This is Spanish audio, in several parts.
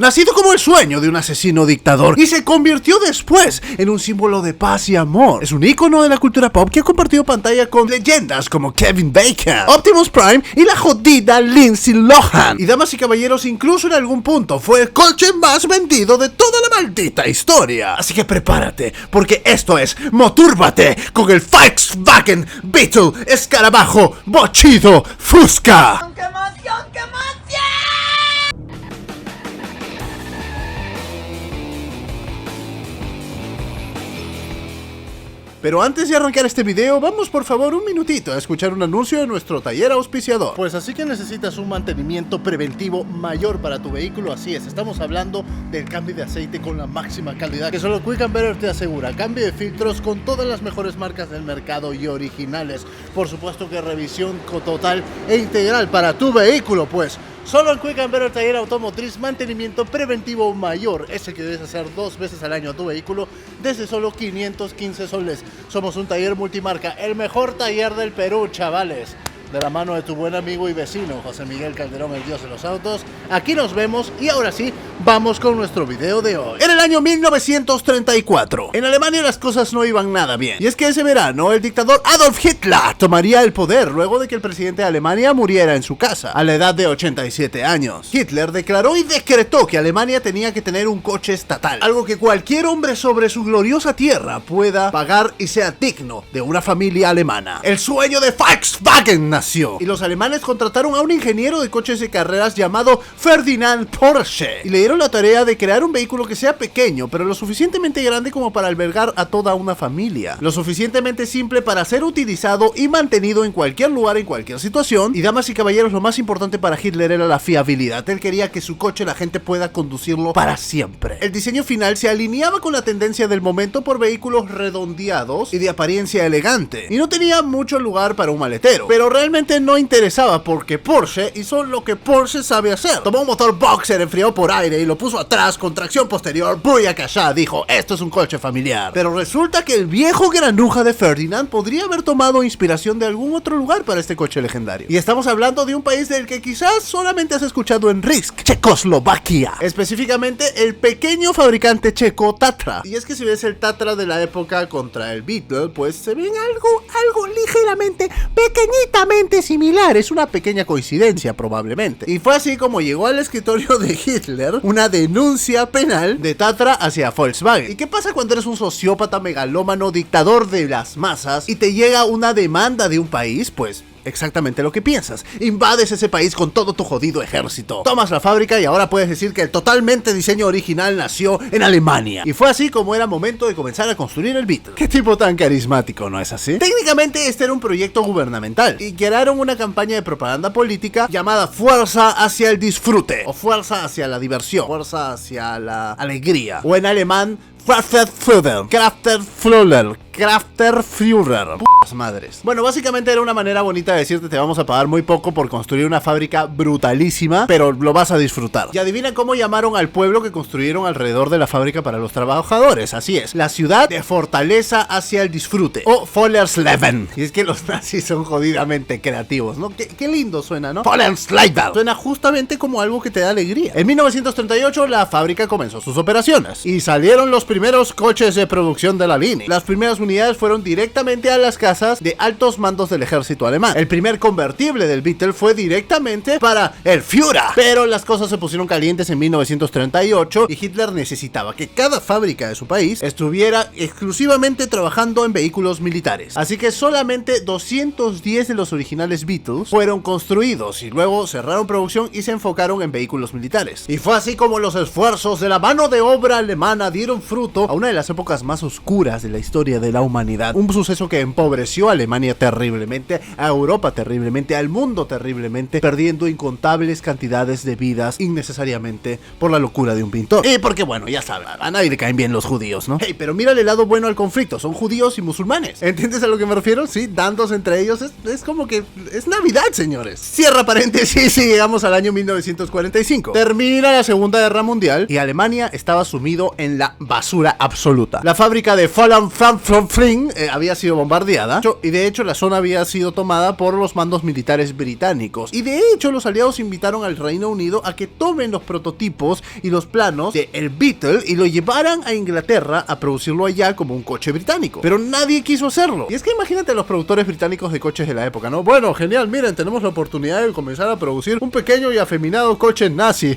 Nacido como el sueño de un asesino dictador y se convirtió después en un símbolo de paz y amor. Es un ícono de la cultura pop que ha compartido pantalla con leyendas como Kevin Bacon, Optimus Prime y la jodida Lindsay Lohan. Y damas y caballeros, incluso en algún punto fue el coche más vendido de toda la maldita historia. Así que prepárate, porque esto es Motúrbate con el Volkswagen Beetle Escarabajo Bochido Fusca. ¡Qué emoción, qué emoción! Pero antes de arrancar este video, vamos por favor un minutito a escuchar un anuncio de nuestro taller auspiciador. Pues así que necesitas un mantenimiento preventivo mayor para tu vehículo, así es, estamos hablando del cambio de aceite con la máxima calidad que solo Quick & Better te asegura, cambio de filtros con todas las mejores marcas del mercado y originales, por supuesto que revisión total e integral para tu vehículo, pues solo en Quick & Better Taller Automotriz, mantenimiento preventivo mayor, ese que debes hacer 2 veces al año a tu vehículo desde solo 515 soles. Somos un taller multimarca, el mejor taller del Perú, chavales. De la mano de tu buen amigo y vecino, José Miguel Calderón, el dios de los autos. Aquí nos vemos y ahora sí, vamos con nuestro video de hoy. En el año 1934, en Alemania las cosas no iban nada bien. Y es que ese verano, el dictador Adolf Hitler tomaría el poder luego de que el presidente de Alemania muriera en su casa, a la edad de 87 años. Hitler declaró y decretó que Alemania tenía que tener un coche estatal, algo que cualquier hombre sobre su gloriosa tierra pueda pagar y sea digno de una familia alemana. El sueño de Volkswagen nació, y los alemanes contrataron a un ingeniero de coches de carreras llamado Ferdinand Porsche y le dieron la tarea de crear un vehículo que sea pequeño pero lo suficientemente grande como para albergar a toda una familia, lo suficientemente simple para ser utilizado y mantenido en cualquier lugar, en cualquier situación. Y damas y caballeros, lo más importante para Hitler era la fiabilidad. Él quería que su coche la gente pueda conducirlo para siempre. El diseño final se alineaba con la tendencia del momento por vehículos redondeados y de apariencia elegante, y no tenía mucho lugar para un maletero, pero realmente no interesaba porque Porsche hizo lo que Porsche sabe hacer. Tomó un motor boxer enfriado por aire y lo puso atrás con tracción posterior. Booyakasha, dijo, esto es un coche familiar. Pero resulta que el viejo granuja de Ferdinand podría haber tomado inspiración de algún otro lugar para este coche legendario. Y estamos hablando de un país del que quizás solamente has escuchado en Risk, Checoslovaquia. Específicamente el pequeño fabricante checo Tatra. Y es que si ves el Tatra de la época contra el Beetle, pues se ven algo ligeramente, pequeñitamente similar. Es una pequeña coincidencia probablemente. Y fue así como llegó al escritorio de Hitler una denuncia penal de Tatra hacia Volkswagen. ¿Y qué pasa cuando eres un sociópata megalómano dictador de las masas y te llega una demanda de un país? Pues exactamente lo que piensas. Invades ese país con todo tu jodido ejército. Tomas la fábrica y ahora puedes decir que el totalmente diseño original nació en Alemania. Y fue así como era momento de comenzar a construir el Beetle. Qué tipo tan carismático, ¿no es así? Técnicamente este era un proyecto gubernamental y crearon una campaña de propaganda política llamada Fuerza hacia el disfrute, o Fuerza hacia la diversión, Fuerza hacia la alegría, o en alemán Krafterführer. Putas madres. Bueno, básicamente era una manera bonita de decirte: te vamos a pagar muy poco por construir una fábrica brutalísima, pero lo vas a disfrutar. Y adivina cómo llamaron al pueblo que construyeron alrededor de la fábrica para los trabajadores. Así es, la ciudad de fortaleza hacia el disfrute, o Vollersleben. Y es que los nazis son jodidamente creativos, ¿no? Qué lindo suena, ¿no? Vollersleben. Suena justamente como algo que te da alegría. En 1938 la fábrica comenzó sus operaciones y salieron los primeros coches de producción de la línea. Las primeras unidades fueron directamente a las casas de altos mandos del ejército alemán. El primer convertible del Beetle fue directamente para el Führer. Pero las cosas se pusieron calientes en 1938 y Hitler necesitaba que cada fábrica de su país estuviera exclusivamente trabajando en vehículos militares. Así que solamente 210 de los originales Beetles fueron construidos y luego cerraron producción y se enfocaron en vehículos militares. Y fue así como los esfuerzos de la mano de obra alemana dieron fruto a una de las épocas más oscuras de la historia de la humanidad. Un suceso que empobreció a Alemania terriblemente, a Europa terriblemente, al mundo terriblemente, perdiendo incontables cantidades de vidas innecesariamente por la locura de un pintor. Y porque bueno, ya saben, a nadie le caen bien los judíos, ¿no? Hey, pero mira el lado bueno al conflicto, son judíos y musulmanes. ¿Entiendes a lo que me refiero? Sí, dándose entre ellos, es como que es Navidad, señores. Cierra paréntesis y llegamos al año 1945. Termina la Segunda Guerra Mundial y Alemania estaba sumido en la basura basura absoluta. La fábrica de Falun Fling había sido bombardeada y de hecho la zona había sido tomada por los mandos militares británicos. Y de hecho los aliados invitaron al Reino Unido a que tomen los prototipos y los planos de el Beetle y lo llevaran a Inglaterra a producirlo allá como un coche británico. Pero nadie quiso hacerlo. Y es que imagínate a los productores británicos de coches de la época, ¿no? Bueno, genial, miren, tenemos la oportunidad de comenzar a producir un pequeño y afeminado coche nazi.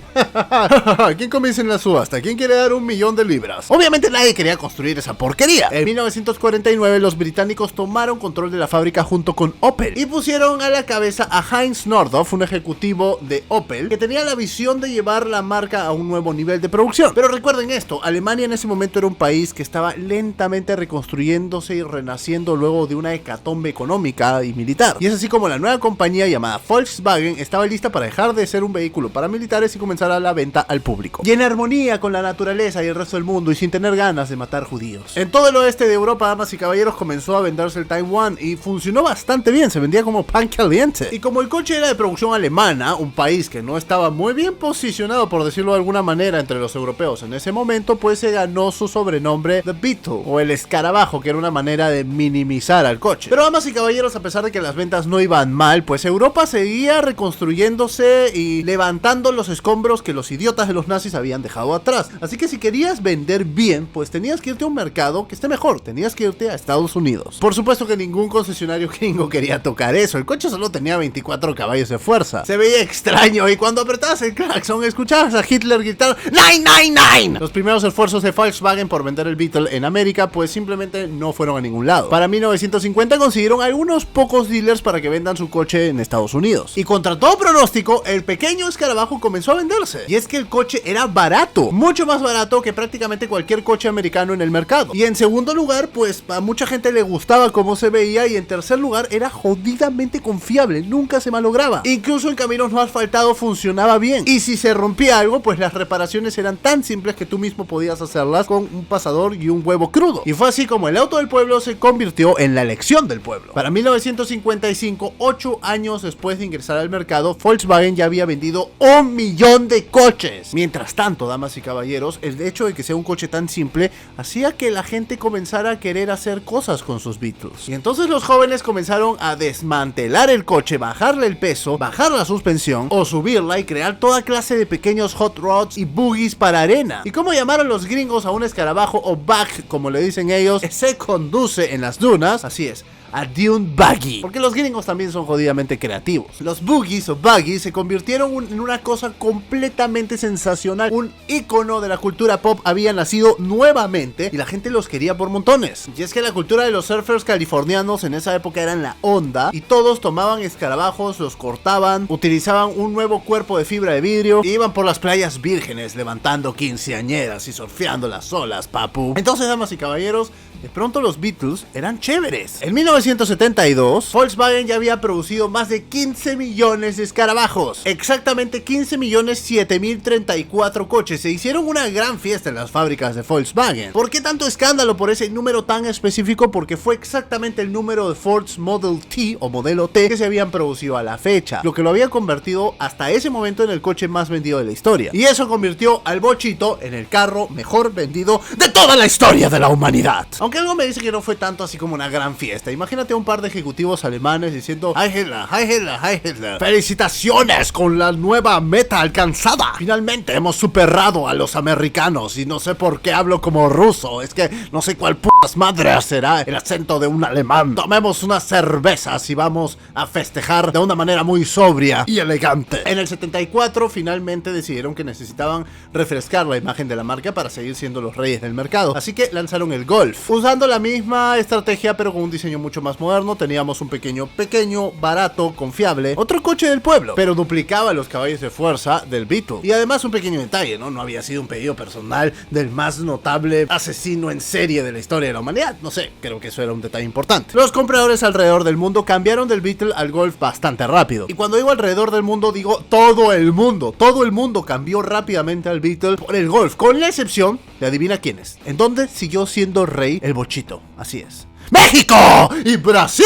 ¿Quién comienza en la subasta? ¿Quién quiere dar 1 millón de libras? Obviamente nadie quería construir esa porquería. En 1949 los británicos tomaron control de la fábrica junto con Opel y pusieron a la cabeza a Heinz Nordhoff, un ejecutivo de Opel que tenía la visión de llevar la marca a un nuevo nivel de producción. Pero recuerden esto, Alemania en ese momento era un país que estaba lentamente reconstruyéndose y renaciendo luego de una hecatombe económica y militar. Y es así como la nueva compañía llamada Volkswagen estaba lista para dejar de ser un vehículo para militares y comenzar a la venta al público. Y en armonía con la naturaleza y el resto del mundo y sin tener ganas de matar judíos. En todo el oeste de Europa, damas y caballeros, comenzó a venderse el Taiwan y funcionó bastante bien, se vendía como pan caliente. Y como el coche era de producción alemana, un país que no estaba muy bien posicionado, por decirlo de alguna manera, entre los europeos en ese momento, pues se ganó su sobrenombre The Beetle, o el escarabajo, que era una manera de minimizar al coche. Pero damas y caballeros, a pesar de que las ventas no iban mal, pues Europa seguía reconstruyéndose y levantando los escombros que los idiotas de los nazis habían dejado atrás. Así que si querías vender bien, pues tenías que irte a un mercado que esté mejor, tenías que irte a Estados Unidos. Por supuesto que ningún concesionario gringo quería tocar eso, el coche solo tenía 24 caballos de fuerza. Se veía extraño y cuando apretabas el claxon escuchabas a Hitler gritar ¡999! Los primeros esfuerzos de Volkswagen por vender el Beetle en América pues simplemente no fueron a ningún lado. Para 1950 consiguieron algunos pocos dealers para que vendan su coche en Estados Unidos. Y contra todo pronóstico, el pequeño escarabajo comenzó a venderse. Y es que el coche era barato, mucho más barato que prácticamente cualquier coche americano en el mercado. Y en segundo lugar, pues a mucha gente le gustaba cómo se veía. Y en tercer lugar, era jodidamente confiable, nunca se malograba. Incluso en caminos no asfaltados funcionaba bien. Y si se rompía algo, pues las reparaciones eran tan simples que tú mismo podías hacerlas con un pasador y un huevo crudo. Y fue así como el auto del pueblo se convirtió en la elección del pueblo. Para 1955, 8 años después de ingresar al mercado, Volkswagen ya había vendido 1 millón de coches. Mientras tanto, damas y caballeros, el hecho de que sea un coche tan simple hacía que la gente comenzara a querer hacer cosas con sus Beetles. Y entonces los jóvenes comenzaron a desmantelar el coche, bajarle el peso, bajar la suspensión o subirla y crear toda clase de pequeños hot rods y buggies para arena. ¿Y cómo llamaron los gringos a un escarabajo o bug, como le dicen ellos, que se conduce en las dunas? Así es, a Dune Buggy, porque los gringos también son jodidamente creativos. Los buggies o buggies se convirtieron en una cosa completamente sensacional. Un ícono de la cultura pop había nacido nuevamente y la gente los quería por montones. Y es que la cultura de los surfers californianos en esa época eran la onda y todos tomaban escarabajos, los cortaban, utilizaban un nuevo cuerpo de fibra de vidrio y iban por las playas vírgenes levantando quinceañeras y surfeando las olas, papu. Entonces, damas y caballeros, de pronto los Beatles eran chéveres. En 1972, Volkswagen ya había producido más de 15 millones de escarabajos. Exactamente 15.007.034 coches. Se hicieron una gran fiesta en las fábricas de Volkswagen. ¿Por qué tanto escándalo por ese número tan específico? Porque fue exactamente el número de Ford's Model T o modelo T que se habían producido a la fecha, lo que lo había convertido hasta ese momento en el coche más vendido de la historia. Y eso convirtió al bochito en el carro mejor vendido de toda la historia de la humanidad. Aunque algo me dice que no fue tanto así como una gran fiesta. Imagínate a un par de ejecutivos alemanes diciendo Heil Hitler, Heil Hitler, Heil Hitler. ¡Felicitaciones con la nueva meta alcanzada! Finalmente hemos superado a los americanos. Y no sé por qué hablo como ruso. Es que no sé cuál putas madre será el acento de un alemán. Tomemos unas cervezas y vamos a festejar de una manera muy sobria y elegante. En el 74 finalmente decidieron que necesitaban refrescar la imagen de la marca para seguir siendo los reyes del mercado. Así que lanzaron el Golf. Usando la misma estrategia pero con un diseño mucho más moderno, teníamos un pequeño, barato, confiable, otro coche del pueblo, pero duplicaba los caballos de fuerza del Beetle. Y además un pequeño detalle, ¿no? No había sido un pedido personal del más notable asesino en serie de la historia de la humanidad. No sé, creo que eso era un detalle importante. Los compradores alrededor del mundo cambiaron del Beetle al Golf bastante rápido. Y cuando digo alrededor del mundo, digo todo el mundo. Todo el mundo cambió rápidamente al Beetle por el Golf, con la excepción de adivina quiénes. En donde siguió siendo rey el bochito. Así es. ¡México! Y Brasil.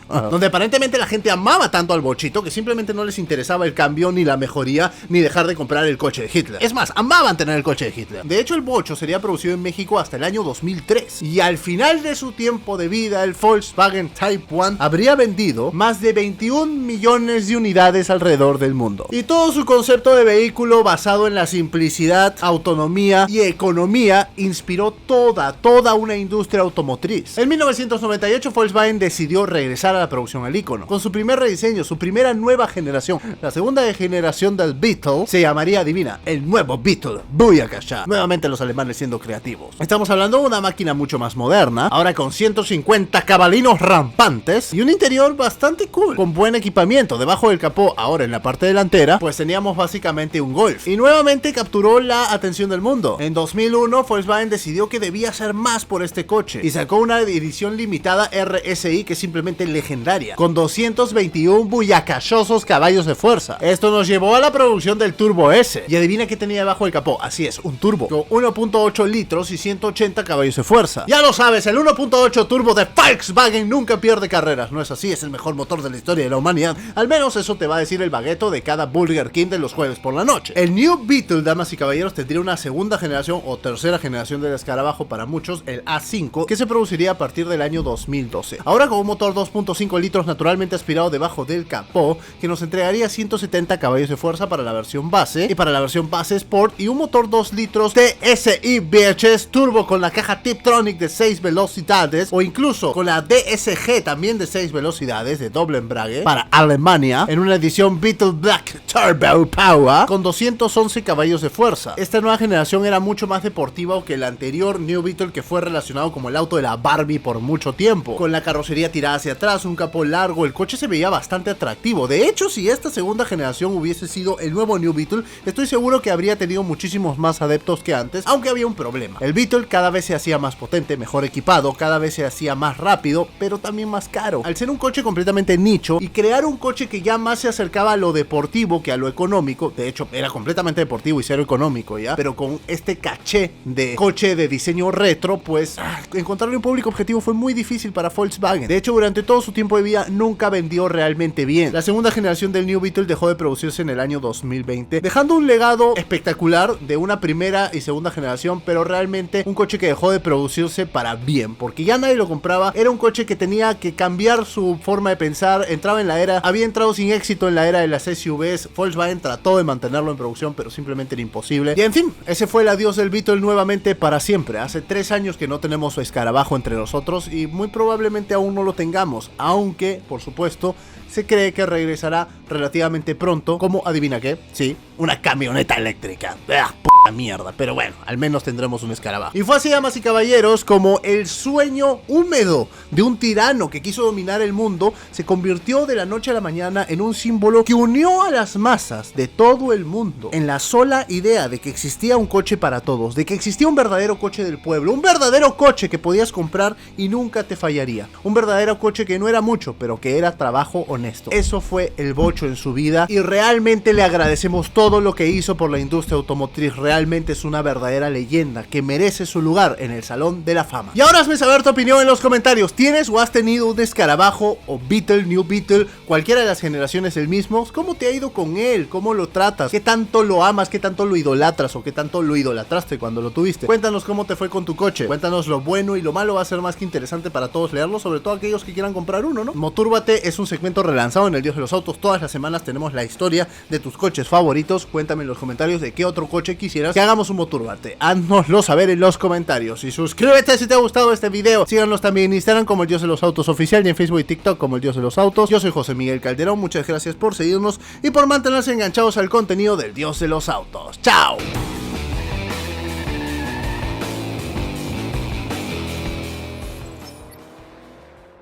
donde aparentemente la gente amaba tanto al bochito que simplemente no les interesaba el cambio, ni la mejoría, ni dejar de comprar el coche de Hitler. Es más, amaban tener el coche de Hitler. De hecho, el bocho sería producido en México hasta el año 2003, y al final de su tiempo de vida, el Volkswagen Type 1 habría vendido más de 21 millones de unidades alrededor del mundo. Y todo su concepto de vehículo basado en la simplicidad, autonomía y economía inspiró toda una industria automotriz. En 1998 Volkswagen decidió regresar a la producción al icono, con su primer rediseño, su primera nueva generación. La segunda generación del Beetle se llamaría, adivina, el nuevo Beetle, Buyakasha. Nuevamente los alemanes siendo creativos. Estamos hablando de una máquina mucho más moderna, ahora con 150 cabalinos rampantes y un interior bastante cool, con buen equipamiento. Debajo del capó, ahora en la parte delantera, pues teníamos básicamente un Golf, y nuevamente capturó la atención del mundo. En 2001 Volkswagen decidió que debía hacer más por este coche y sacó una edición limitada RSI que es simplemente legendaria, con 221 buyacashosos caballos de fuerza. Esto nos llevó a la producción del Turbo S, y adivina qué tenía debajo del capó. Así es, un turbo con 1.8 litros y 180 caballos de fuerza. Ya lo sabes, el 1.8 turbo de Volkswagen nunca pierde carreras. No es así, es el mejor motor de la historia de la humanidad. Al menos eso te va a decir el bagueto de cada Burger King de los jueves por la noche. El New Beetle, damas y caballeros, tendría una segunda generación o tercera generación del escarabajo para muchos, el A5, que se produciría a partir del año 2012. Ahora con un motor 2.5 litros naturalmente aspirado debajo del capó, que nos entregaría 170 caballos de fuerza para la versión base, y para la versión base Sport, y un motor 2 litros TSI VHS Turbo con la caja Tiptronic de 6 velocidades, o incluso con la DSG también de 6 velocidades de doble embrague para Alemania, en una edición Beetle Black Turbo Power con 211 caballos de fuerza. Esta nueva generación era mucho más deportiva que el anterior New Beetle, que fue relacionado como el auto de la Barbie por mucho tiempo, con la carrocería tirada hacia atrás, un capó largo. El coche se veía bastante atractivo. De hecho, si esta segunda generación hubiese sido el nuevo New Beetle, estoy seguro que habría tenido muchísimos más adeptos que antes, aunque había un problema. El Beetle cada vez se hacía más potente, mejor equipado, cada vez se hacía más rápido, pero también más caro. Al ser un coche completamente nicho y crear un coche que ya más se acercaba a lo deportivo que a lo económico, de hecho era completamente deportivo y cero económico ya, pero con este caché de coche de diseño retro, pues encontrarle un público objetivo fue muy difícil para Volkswagen. De hecho, durante todo su tiempo de vida nunca vendió realmente bien. La segunda generación del New Beetle dejó de producirse en el año 2020, dejando un legado espectacular de una primera y segunda generación, pero realmente un coche que dejó de producirse para bien, porque ya nadie lo compraba. Era un coche que tenía que cambiar su forma de pensar, entraba en la era, había entrado sin éxito en la era de las SUVs. Volkswagen trató de mantenerlo en producción, pero simplemente era imposible. Y en fin, ese fue el adiós del Beetle nuevamente para siempre. Hace 3 años que no tenemos su escarabajo entre nosotros y muy probablemente aún no lo tengamos, aunque, por supuesto, se cree que regresará relativamente pronto, como, adivina qué, sí, una camioneta eléctrica. Puta mierda, pero bueno, al menos tendremos un escarabajo. Y fue así, damas y caballeros, como el sueño húmedo de un tirano que quiso dominar el mundo se convirtió de la noche a la mañana en un símbolo que unió a las masas de todo el mundo en la sola idea de que existía un coche para todos, de que existía un verdadero coche del pueblo, un verdadero coche que podías comprar y nunca te fallaría, un verdadero coche que no era mucho, pero que era trabajo honesto. Eso fue el bocho en su vida, y realmente le agradecemos todo lo que hizo por la industria automotriz. Realmente es una verdadera leyenda que merece su lugar en el Salón de la Fama. Y ahora hazme saber tu opinión en los comentarios. ¿Tienes o has tenido un escarabajo o Beetle, New Beetle, cualquiera de las generaciones del mismo? ¿Cómo te ha ido con él? ¿Cómo lo tratas? ¿Qué tanto lo amas? ¿Qué tanto lo idolatras? ¿O qué tanto lo idolatraste cuando lo tuviste? Cuéntanos cómo te fue con tu coche. Cuéntanos lo bueno y lo malo. Va a ser más que interesante para todos leerlo, sobre todo aquellos que quieran comprar uno, ¿no? Motúrbate es un segmento relanzado en el Dios de los Autos. Todas las semanas tenemos la historia de tus coches favoritos. Cuéntame en los comentarios de qué otro coche quisieras que hagamos un Motúrbate. Háznoslo saber en los comentarios. Y suscríbete si te ha gustado este video. Síganos también en Instagram como el Dios de los Autos Oficial y en Facebook y TikTok como el Dios de los Autos. Yo soy José Miguel Calderón. Muchas gracias por seguirnos y por mantenerse enganchados al contenido del Dios de los Autos. ¡Chao!